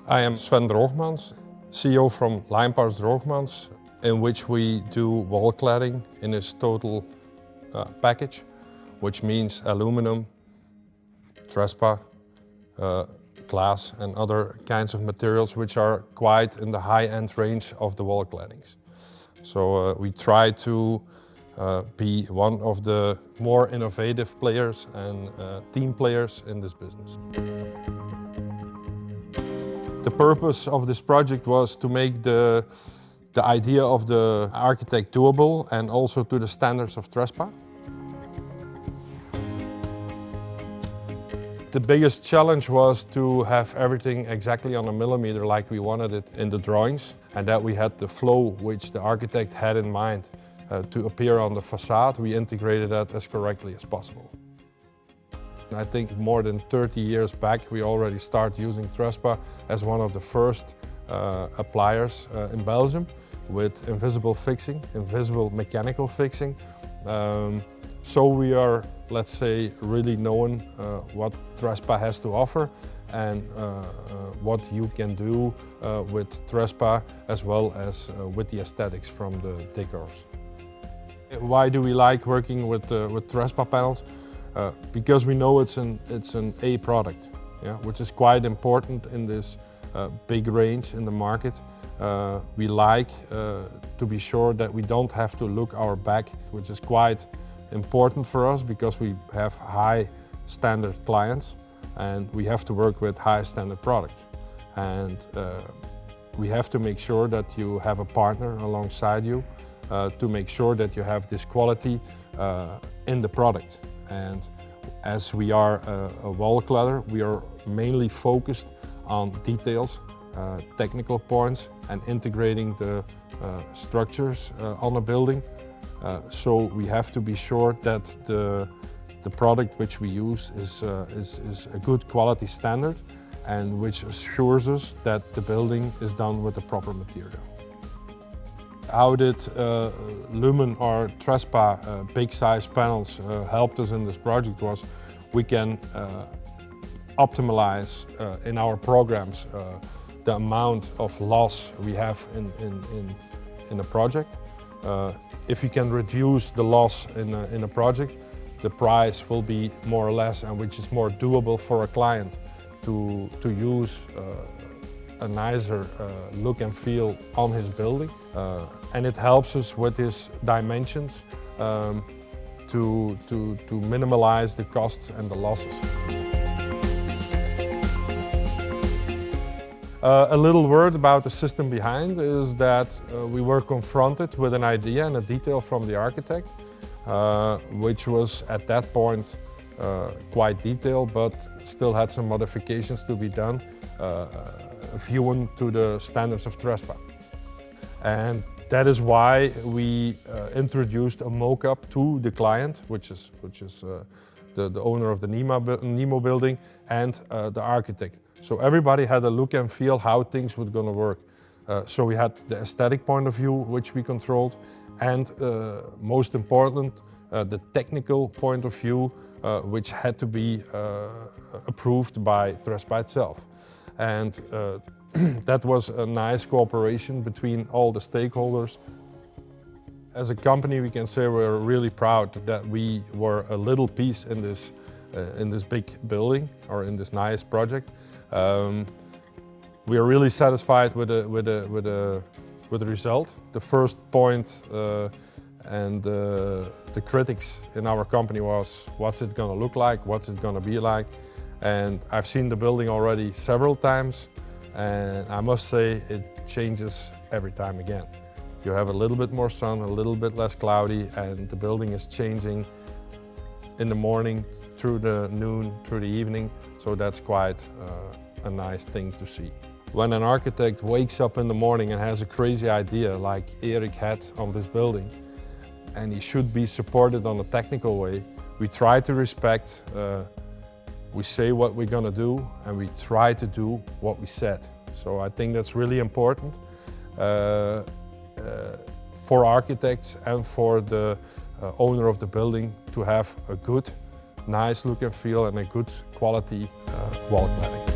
I am Sven Drooghmans, CEO from Drooghmans, in which we do wall cladding in its total package, which means aluminum, Trespa, glass and other kinds of materials which are quite in the high-end range of the wall claddings. So we try to be one of the more innovative players and team players in this business. The purpose of this project was to make the idea of the architect doable and also to the standards of Trespa. The biggest challenge was to have everything exactly on a millimeter like we wanted it in the drawings, and that we had the flow which the architect had in mind to appear on the facade. We integrated that as correctly as possible. I think more than 30 years back we already started using Trespa as one of the first appliers in Belgium with invisible fixing, invisible mechanical fixing. So we are, let's say, really knowing what Trespa has to offer and what you can do with Trespa as well as with the aesthetics from the decors. Why do we like working with Trespa panels? Because we know it's an A product, yeah, which is quite important in this big range in the market. We like to be sure that we don't have to look our back, which is quite important for us because we have high standard clients and we have to work with high standard products. And we have to make sure that you have a partner alongside you to make sure that you have this quality in the product. And as we are a wall cladder, we are mainly focused on details, technical points and integrating the structures on a building. So we have to be sure that the product which we use is a good quality standard and which assures us that the building is done with the proper material. How did Lumen or Trespa big size panels helped us in this project was we can optimize in our programs the amount of loss we have in a project. If you can reduce the loss in a project, the price will be more or less, and which is more doable for a client to use a nicer look and feel on his building. And it helps us with his dimensions to minimize the costs and the losses. A little word about the system behind is that we were confronted with an idea and a detail from the architect, which was at that point quite detailed, but still had some modifications to be done, viewing to the standards of Trespa. And that is why we introduced a mock-up to the client, which is the owner of the Nemho building and the architect. So everybody had a look and feel how things were going to work. So we had the aesthetic point of view, which we controlled, and most important, the technical point of view, which had to be approved by Trespa itself. And that was a nice cooperation between all the stakeholders. As a company, we can say we're really proud that we were a little piece in this big building or in this nice project. We are really satisfied with the result. The first point and the critics in our company was, what's it going to look like? What's it going to be like? And I've seen the building already several times, and I must say it changes every time again. You have a little bit more sun, a little bit less cloudy, and the building is changing in the morning, through the noon, through the evening. So that's quite a nice thing to see. When an architect wakes up in the morning and has a crazy idea like Erik had on this building, and he should be supported on a technical way, we try to respect, we say what we're going to do, and we try to do what we said. So I think that's really important for architects and for the owner of the building to have a good, nice look and feel and a good quality wall cladding.